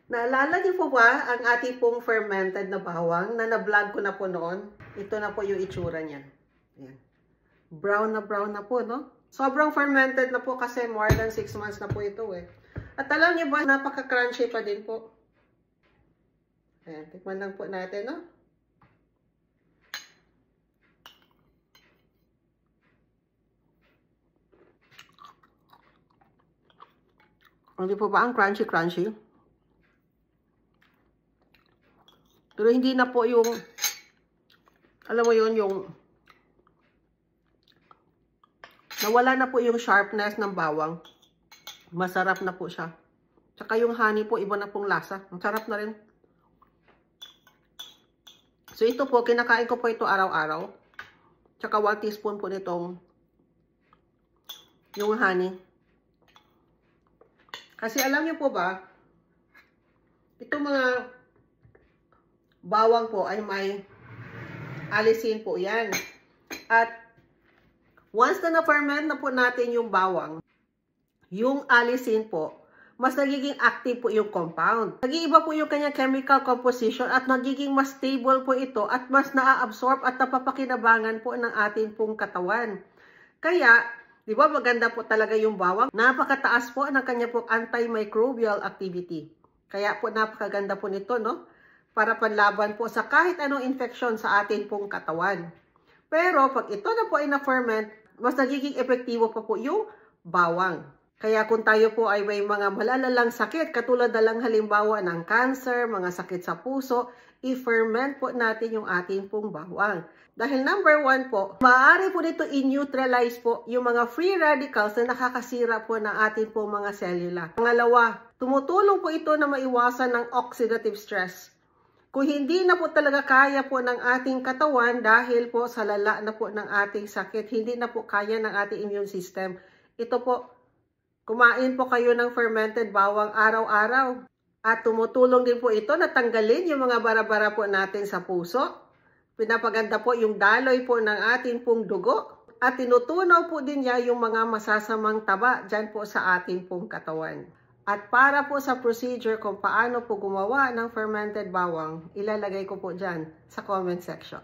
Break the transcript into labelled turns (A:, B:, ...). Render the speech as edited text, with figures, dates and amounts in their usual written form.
A: Naalala niyo po ba ang ating pong fermented na bawang na na-vlog ko na po noon? Ito na po yung itsura niyan. Ayan. Brown na po, no? Sobrang fermented na po kasi more than 6 months na po ito eh. At alam niyo ba, napaka-crunchy pa din po. Ayan, tikman lang po natin, no? Hindi po ba ang crunchy-crunchy? Pero hindi na po yung, alam mo yun, yung nawala na po yung sharpness ng bawang. Masarap na po siya. Tsaka yung honey po, iba na pong lasa. Ang sarap na rin. So ito po, kinakain ko po ito araw-araw. Tsaka 1 teaspoon po nitong yung honey. Kasi alam niyo po ba, itong mga bawang po ay may alisin po yan. At once na na-ferment na po natin yung bawang, yung alisin po, mas nagiging active po yung compound. Nag-iiba po yung kanyang chemical composition at nagiging mas stable po ito at mas naa-absorb at napapakinabangan po ng ating pong katawan. Kaya, di ba maganda po talaga yung bawang? Napakataas po ng kanya po antimicrobial activity. Kaya po napakaganda po nito, no? Para panlaban po sa kahit anong infection sa ating pong katawan. Pero pag ito na po ay na-ferment, mas nagiging epektibo pa po yung bawang. Kaya kung tayo po ay may mga malalalang sakit, katulad na lang halimbawa ng cancer, mga sakit sa puso, i-ferment po natin yung ating pong bawang. Dahil number 1 po, maaari po dito i-neutralize po yung mga free radicals na nakakasira po ng ating pong mga selula. Pangalawa, tumutulong po ito na maiwasan ng oxidative stress. Kung hindi na po talaga kaya po ng ating katawan dahil po sa lala na po ng ating sakit, hindi na po kaya ng ating immune system, ito po, kumain po kayo ng fermented bawang araw-araw. At tumutulong din po ito na tanggalin yung mga bara-bara po natin sa puso. Pinapaganda po yung daloy po ng ating pong dugo. At tinutunaw po din niya yung mga masasamang taba dyan po sa ating pong katawan. At para po sa procedure kung paano po gumawa ng fermented bawang, ilalagay ko po dyan sa comment section.